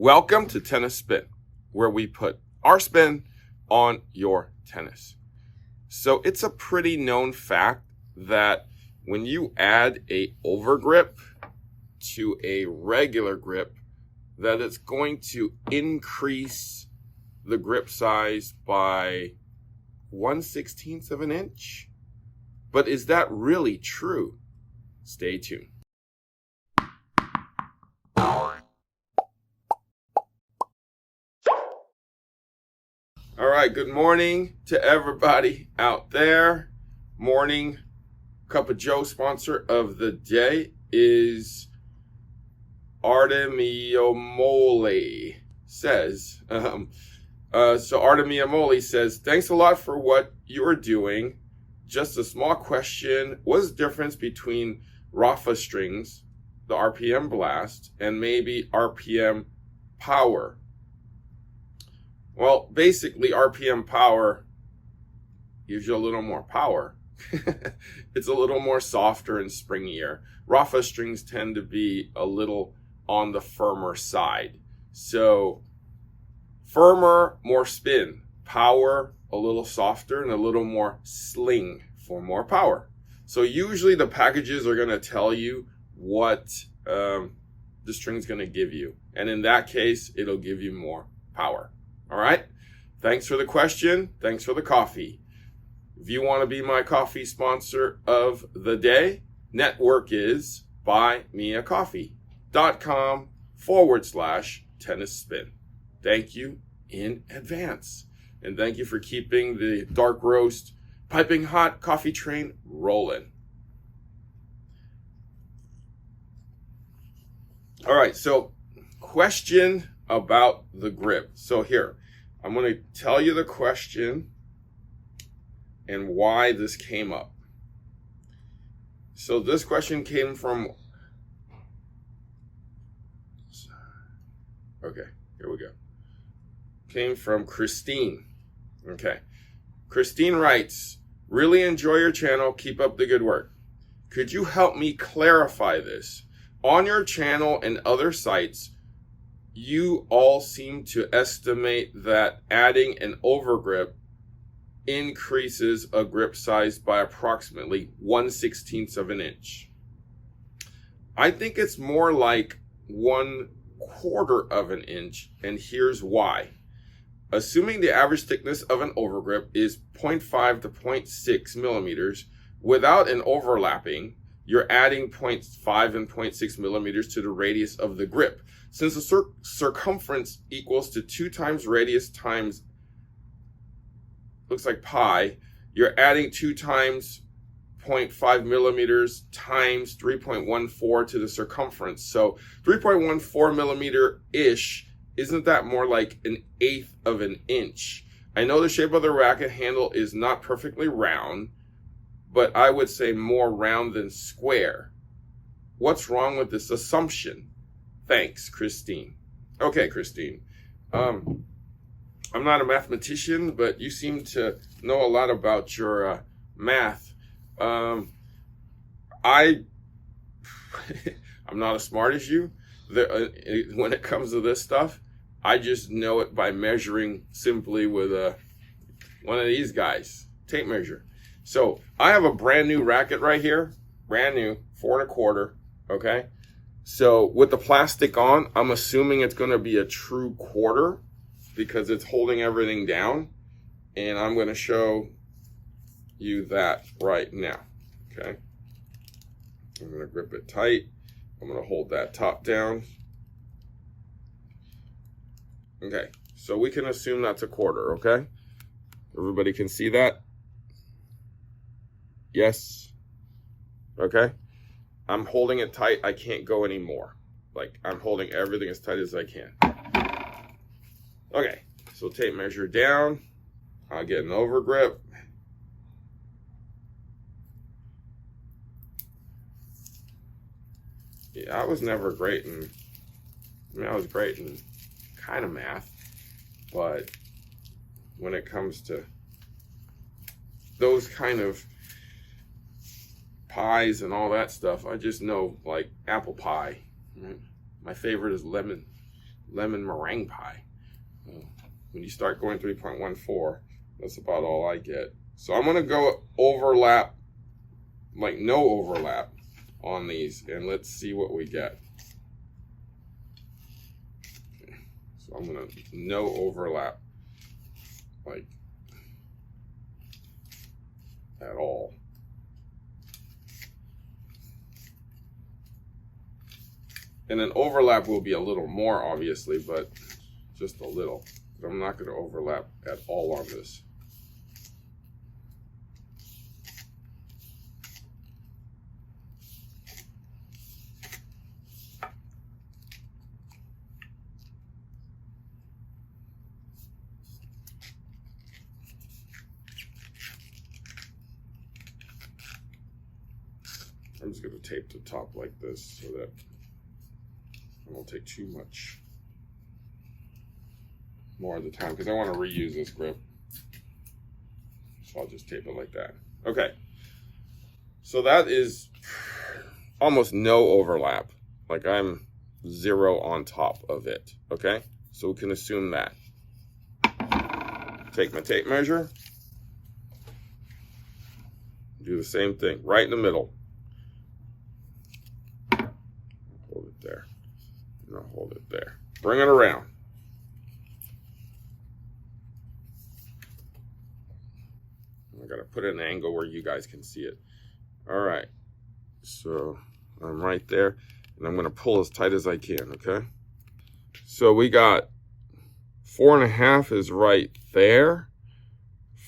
Welcome to Tennis Spin, where we put our spin on your tennis. So it's a pretty known fact that when you add a overgrip to a regular grip, that it's going to increase the grip size by 1/16 of an inch. But is that really true? Stay tuned. All right, good morning to everybody out there. Morning Cup of Joe sponsor of the day is Artemiamole says. So Artemiamole says, thanks a lot for what you're doing. Just a small question. What's the difference between Rafa strings, the RPM blast, and maybe RPM power? Well, basically, RPM power gives you a little more power. It's a little more softer and springier. Rafa strings tend to be a little on the firmer side. So, firmer, more spin. Power, a little softer and a little more sling for more power. So, usually the packages are going to tell you what the string's going to give you. And in that case, it'll give you more power. All right. Thanks for the question. Thanks for the coffee. If you want to be my coffee sponsor of the day, network is buymeacoffee.com/tennis spin. Thank you in advance. And thank you for keeping the dark roast piping hot coffee train rolling. All right. So question about the grip. So here, I'm going to tell you the question and why this came up. So this question came from, okay, here we go. Came from Christine. Okay. Christine writes, really enjoy your channel. Keep up the good work. Could you help me clarify this? On your channel and other sites, you all seem to estimate that adding an overgrip increases a grip size by approximately 1/16 of an inch. I think it's more like 1/4 of an inch, and here's why. Assuming the average thickness of an overgrip is 0.5 to 0.6 millimeters, without an overlapping, you're adding 0.5 and 0.6 millimeters to the radius of the grip. Since the circumference equals to 2 times radius times, looks like pi, you're adding 2 times 0.5 millimeters times 3.14 to the circumference. So 3.14 millimeter-ish, isn't that more like 1/8 of an inch? I know the shape of the racket handle is not perfectly round, but I would say more round than square. What's wrong with this assumption? Thanks, Christine. Okay, Christine. I'm not a mathematician, but you seem to know a lot about your math. I'm not as smart as you. When it comes to this stuff, I just know it by measuring simply with one of these guys, tape measure. So I have a brand new racket right here, brand new, 4 1/4. Okay. So with the plastic on, I'm assuming it's going to be a true quarter because it's holding everything down. And I'm going to show you that right now. Okay. I'm going to grip it tight. I'm going to hold that top down. Okay. So we can assume that's a quarter. Okay. Everybody can see that? Yes. Okay. I'm holding it tight. I can't go anymore. Like, I'm holding everything as tight as I can. Okay, so tape measure down. I'll get an overgrip. Yeah, I was never great in, I was great in kind of math, but when it comes to those kind of pies and all that stuff, I just know like apple pie. Right? My favorite is lemon lemon meringue pie. When you start going 3.14, that's about all I get. So I'm going to go overlap, like no overlap on these, and let's see what we get. Okay. So I'm going to no overlap, like at all. And an overlap will be a little more, obviously, but just a little. I'm not going to overlap at all on this. I'm just going to tape the top like this so that I won't take too much more of the time, because I want to reuse this grip. So I'll just tape it like that. Okay. So that is almost no overlap. Like I'm 0 on top of it. Okay. So we can assume that. Take my tape measure. Do the same thing. Right in the middle. Hold it there. And I'll hold it there. Bring it around. I gotta put an angle where you guys can see it. All right, so I'm right there, and I'm gonna pull as tight as I can, okay? So we got 4.5 is right there,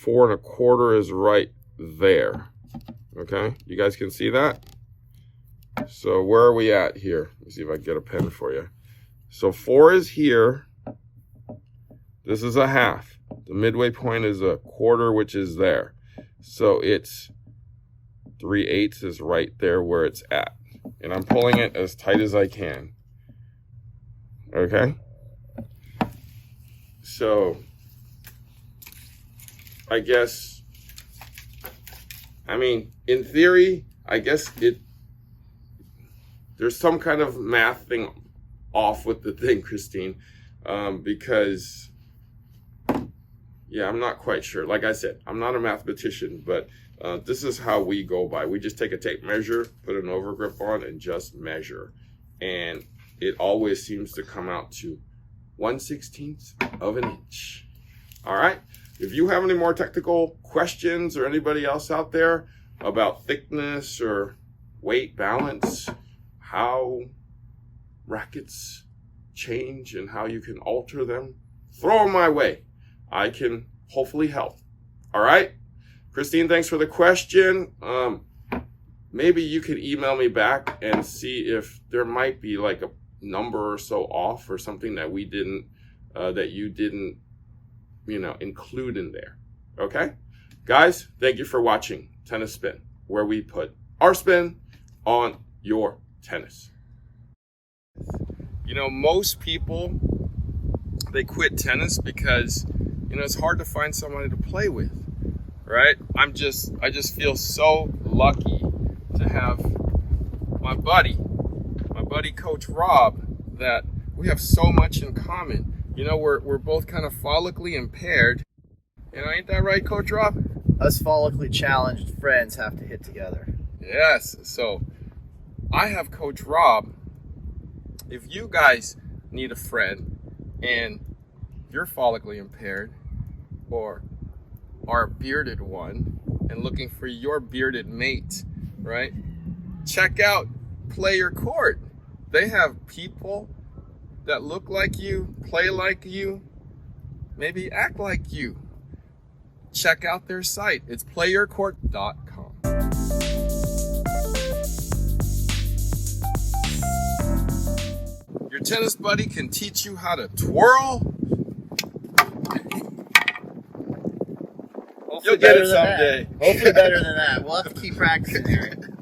4.25 is right there, okay? You guys can see that? So where are we at here? Let me see if I can get a pen for you. So 4 is here. This is a half. The midway point is a quarter, which is there. So it's 3/8 is right there where it's at. And I'm pulling it as tight as I can. Okay? So I guess, I mean, in theory, I guess there's some kind of math thing off with the thing, Christine, because yeah, I'm not quite sure. Like I said, I'm not a mathematician, but this is how we go by. We just take a tape measure, put an overgrip on, and just measure. And it always seems to come out to 1/16 of an inch. All right? If you have any more technical questions, or anybody else out there about thickness or weight balance, how rackets change and how you can alter them, throw them my way. I can hopefully help. All right? Christine, thanks for the question. Maybe you could email me back and see if there might be like a number or so off, or something that we didn't, that you didn't, include in there. Okay? Guys, thank you for watching Tennis Spin, where we put our spin on your tennis. Most people, they quit tennis because it's hard to find somebody to play with, right? I just feel so lucky to have my buddy Coach Rob, that we have so much in common. We're both kind of follically impaired, and ain't that right, Coach Rob? Us follically challenged friends have to hit together. Yes. So I have Coach Rob. If you guys need a friend and you're follically impaired, or are a bearded one and looking for your bearded mate, right? Check out Player Court. They have people that look like you, play like you, maybe act like you. Check out their site. It's playercourt.com. Your tennis buddy can teach you how to twirl. You'll get it someday. Hopefully better than that. We'll have to keep practicing here.